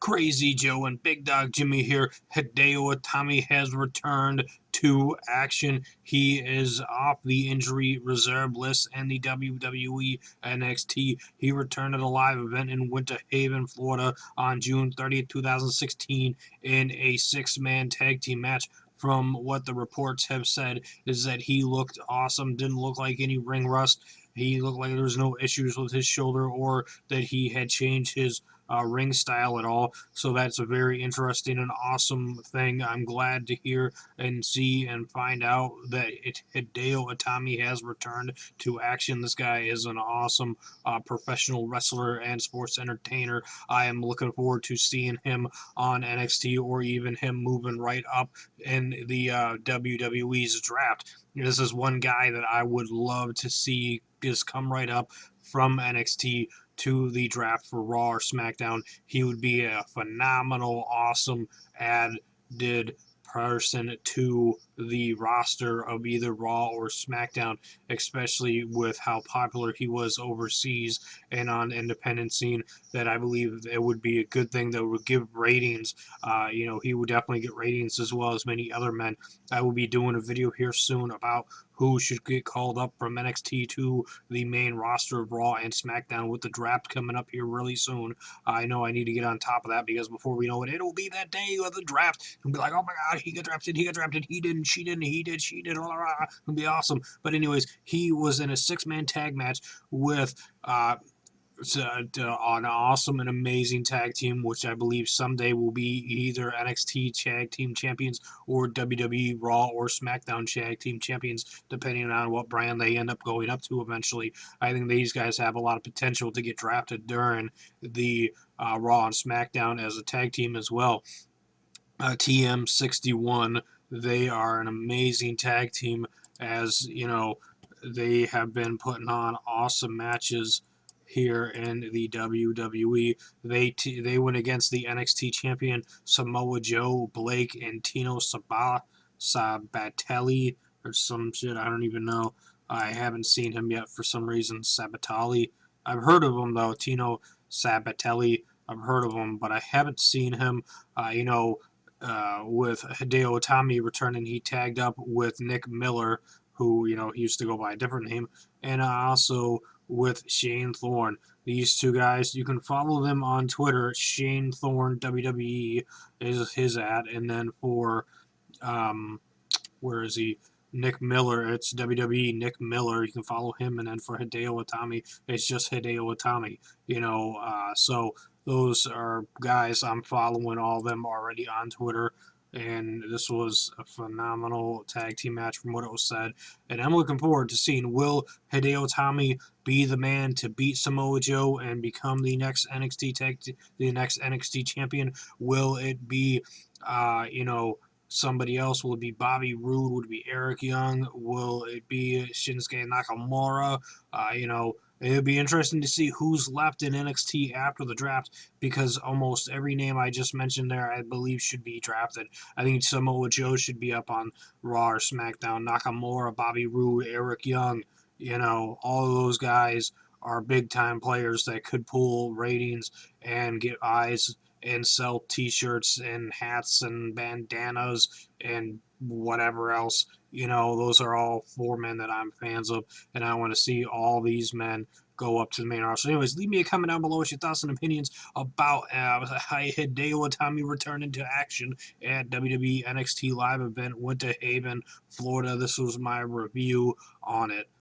Crazy Joe and Big Dog Jimmy here. Hideo Itami has returned to action. He is off the injury reserve list and the WWE NXT. He returned at a live event in Winter Haven, Florida on June 30th, 2016 in a six-man tag team match. From what the reports have said is that he looked awesome, didn't look like any ring rust. He looked like there was no issues with his shoulder or that he had changed his ring style at all. So that's a very interesting and awesome thing. I'm glad to hear and see and find out that Hideo Itami has returned to action. This guy is an awesome professional wrestler and sports entertainer. I am looking forward to seeing him on NXT or even him moving right up in the WWE's draft. This is one guy that I would love to see just come right up from NXT to the draft for Raw or SmackDown. He would be a phenomenal, awesome added person to the roster of either Raw or SmackDown, especially with how popular he was overseas and on independent scene. That I believe it would be a good thing that would give ratings. He would definitely get ratings as well as many other men. I will be doing a video here soon about who should get called up from NXT to the main roster of Raw and SmackDown with the draft coming up here really soon. I know I need to get on top of that because before we know it, it'll be that day of the draft. It'll be like, oh my God, he got drafted, he didn't, she didn't, he did, she did, blah, blah, blah. It'll be awesome. But anyways, he was in a six-man tag match with an awesome and amazing tag team, which I believe someday will be either NXT Tag Team Champions or WWE Raw or SmackDown Tag Team Champions, depending on what brand they end up going up to eventually. I think these guys have a lot of potential to get drafted during the Raw and SmackDown as a tag team as well. TM61, they are an amazing tag team, as you know, they have been putting on awesome matches here in the WWE. They went against the NXT champion Samoa Joe, Blake, and Tino Sabatelli or some shit. I don't even know. I haven't seen him yet for some reason. Sabatali. I've heard of him though. Tino Sabatelli. I've heard of him, but I haven't seen him. With Hideo Itami returning, he tagged up with Nick Miller, who, he used to go by a different name, and also with Shane Thorne. These two guys, you can follow them on Twitter. Shane Thorne WWE is his ad, and then for where is he? Nick Miller, it's WWE Nick Miller. You can follow him, and then for Hideo Itami, it's just Hideo Itami. So those are guys I'm following, all of them already on Twitter. And this was a phenomenal tag team match from what it was said. And I'm looking forward to seeing, will Hideo Itami be the man to beat Samoa Joe and become the next NXT champion? Will it be, somebody else? Will it be Bobby Roode? Will it be Eric Young? Will it be Shinsuke Nakamura? It would be interesting to see who's left in NXT after the draft, because almost every name I just mentioned there, I believe, should be drafted. I think Samoa Joe should be up on Raw or SmackDown. Nakamura, Bobby Roode, Eric Young, all of those guys are big-time players that could pull ratings and get eyes and sell t-shirts and hats and bandanas and whatever else. Those are all four men that I'm fans of, and I want to see all these men go up to the main roster. Anyways, leave me a comment down below with your thoughts and opinions about Hideo Itami returning to action at WWE NXT live event, Winter Haven, Florida. This was my review on it.